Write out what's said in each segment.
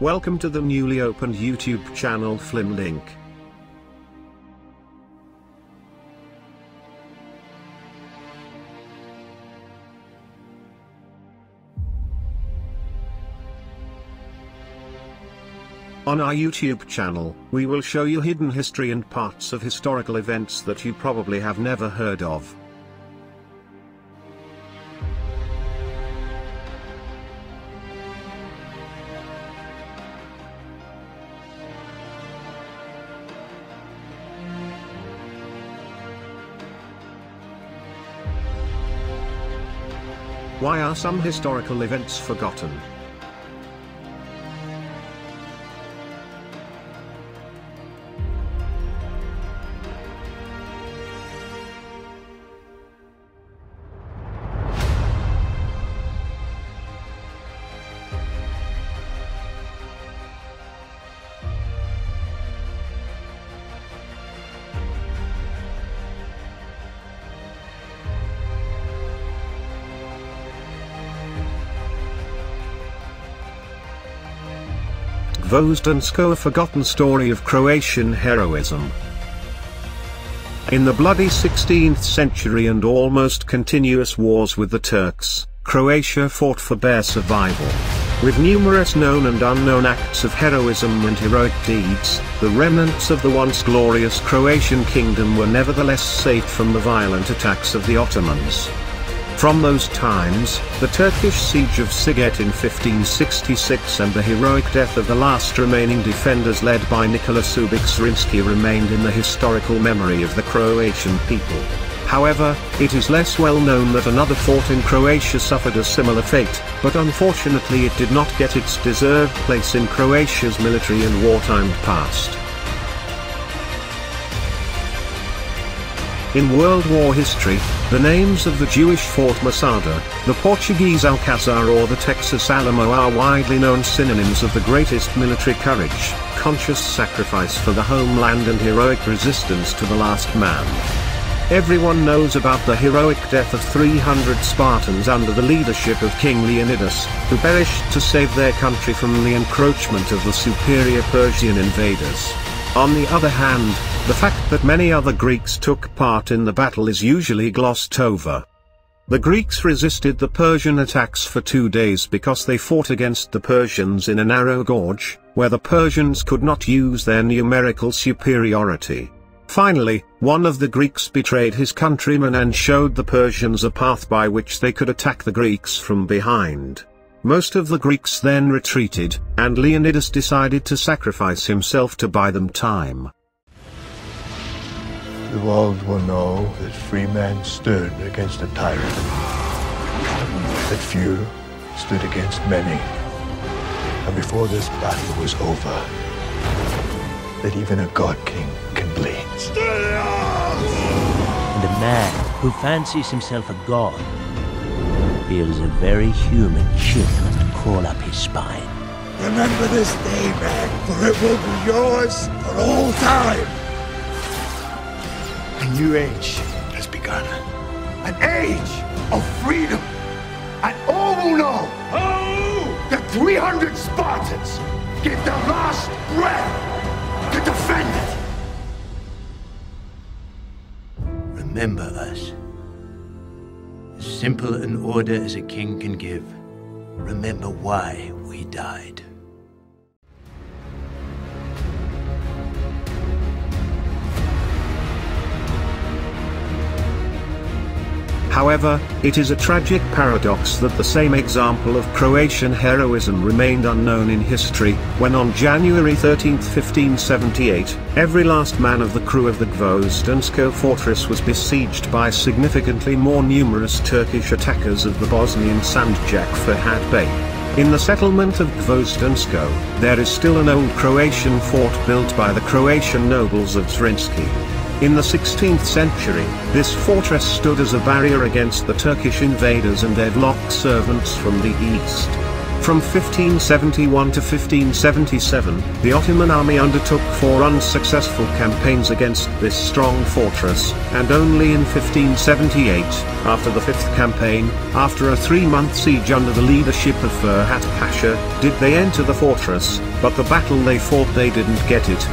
Welcome to the newly opened YouTube channel Flimlink. On our YouTube channel, we will show you hidden history and parts of historical events that you probably have never heard of. Why are some historical events forgotten? Gvozdensko, a forgotten story of Croatian heroism. In the bloody 16th century and almost continuous wars with the Turks, Croatia fought for bare survival. With numerous known and unknown acts of heroism and heroic deeds, the remnants of the once glorious Croatian kingdom were nevertheless safe from the violent attacks of the Ottomans. From those times, the Turkish siege of Sighet in 1566 and the heroic death of the last remaining defenders led by Nikola Subic Zrinski remained in the historical memory of the Croatian people. However, it is less well known that another fort in Croatia suffered a similar fate, but unfortunately it did not get its deserved place in Croatia's military and wartime past. In World War history, the names of the Jewish Fort Masada, the Portuguese Alcazar or the Texas Alamo are widely known synonyms of the greatest military courage, conscious sacrifice for the homeland and heroic resistance to the last man. Everyone knows about the heroic death of 300 Spartans under the leadership of King Leonidas, who perished to save their country from the encroachment of the superior Persian invaders. On the other hand, the fact that many other Greeks took part in the battle is usually glossed over. The Greeks resisted the Persian attacks for 2 days because they fought against the Persians in a narrow gorge, where the Persians could not use their numerical superiority. Finally, one of the Greeks betrayed his countrymen and showed the Persians a path by which they could attack the Greeks from behind. Most of the Greeks then retreated, and Leonidas decided to sacrifice himself to buy them time. The world will know that free men stood against a tyrant, that few stood against many, and before this battle was over, that even a god king can bleed. And a man who fancies himself a god feels a very human chill crawl up his spine. Remember this day, man, for it will be yours for all time. A new age has begun. An age of freedom. And all will know that 300 Spartans gave their last breath to defend it. Remember us. As simple an order as a king can give. Remember why we died. However, it is a tragic paradox that the same example of Croatian heroism remained unknown in history, when on January 13, 1578, every last man of the crew of the Gvozdensko fortress was besieged by significantly more numerous Turkish attackers of the Bosnian Sandjak Ferhat Bey. In the settlement of Gvozdensko, there is still an old Croatian fort built by the Croatian nobles of Zrinski. In the 16th century, this fortress stood as a barrier against the Turkish invaders and their Vlach servants from the east. From 1571 to 1577, the Ottoman army undertook 4 unsuccessful campaigns against this strong fortress, and only in 1578, after the 5th campaign, after a 3-month siege under the leadership of Ferhat Pasha, did they enter the fortress, but the battle they fought they didn't get it.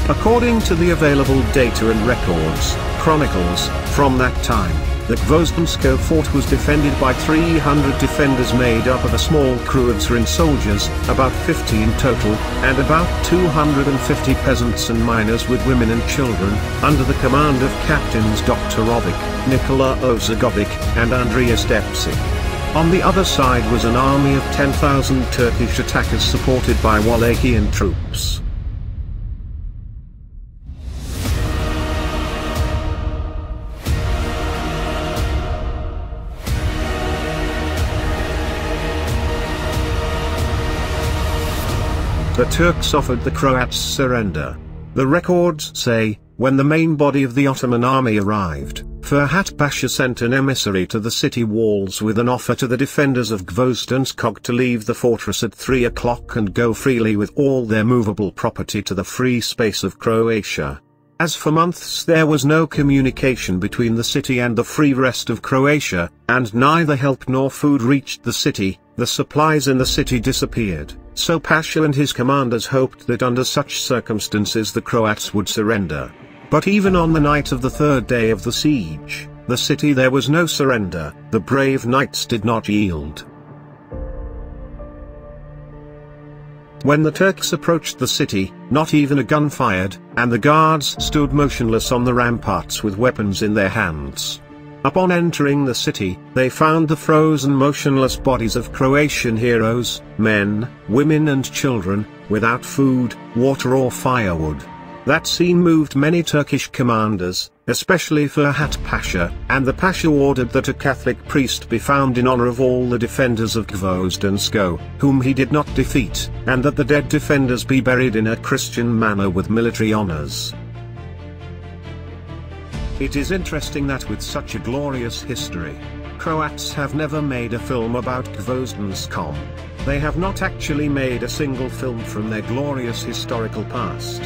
According to the available data and records, chronicles, from that time, the Gvozdenskoe fort was defended by 300 defenders made up of a small crew of Syrian soldiers, about 50 in total, and about 250 peasants and miners with women and children, under the command of captains Dr. Rovic, Nikola Ozagovic, and Andreas Depsik. On the other side was an army of 10,000 Turkish attackers supported by Wallachian troops. The Turks offered the Croats surrender. The records say, when the main body of the Ottoman army arrived, Ferhat Pasha sent an emissary to the city walls with an offer to the defenders of Gvozdenskoe to leave the fortress at 3 o'clock and go freely with all their movable property to the free space of Croatia. As for months there was no communication between the city and the free rest of Croatia, and neither help nor food reached the city, the supplies in the city disappeared. So Pasha and his commanders hoped that under such circumstances the Croats would surrender. But even on the night of the 3rd day of the siege, the city there was no surrender, the brave knights did not yield. When the Turks approached the city, not even a gun fired, and the guards stood motionless on the ramparts with weapons in their hands. Upon entering the city, they found the frozen motionless bodies of Croatian heroes, men, women and children, without food, water or firewood. That scene moved many Turkish commanders, especially Ferhat Pasha, and the Pasha ordered that a Catholic priest be found in honor of all the defenders of Gvozdenskoe, whom he did not defeat, and that the dead defenders be buried in a Christian manner with military honors. It is interesting that with such a glorious history, Croats have never made a film about Gvozdenskoe. They have not actually made a single film from their glorious historical past.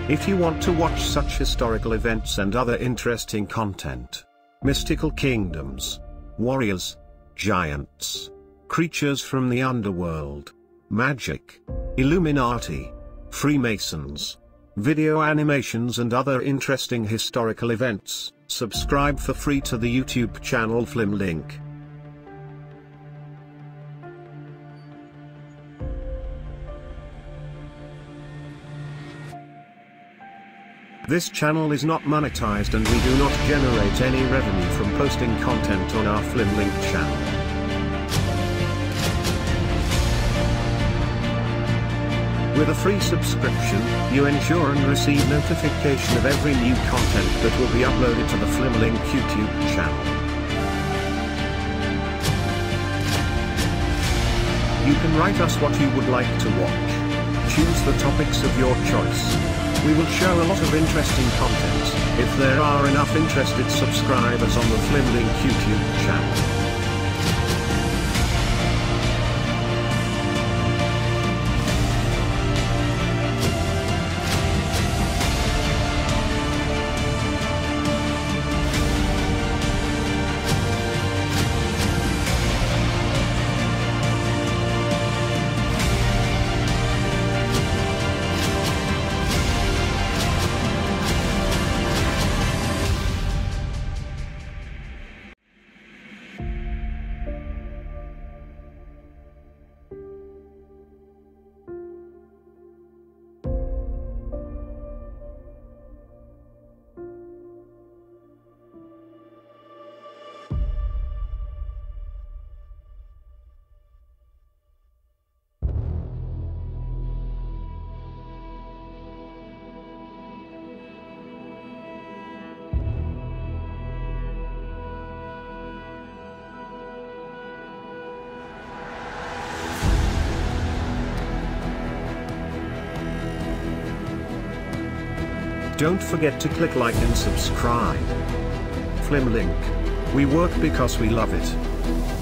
If you want to watch such historical events and other interesting content, mystical kingdoms, warriors, giants, creatures from the underworld, magic, Illuminati, Freemasons, video animations and other interesting historical events, subscribe for free to the YouTube channel Flimlink. This channel is not monetized and we do not generate any revenue from posting content on our Flimlink channel. With a free subscription, you ensure and receive notification of every new content that will be uploaded to the Flimlink YouTube channel. You can write us what you would like to watch. Choose the topics of your choice. We will show a lot of interesting content, if there are enough interested subscribers on the Flimlink YouTube channel. Don't forget to click like and subscribe. Flimlink. We work because we love it.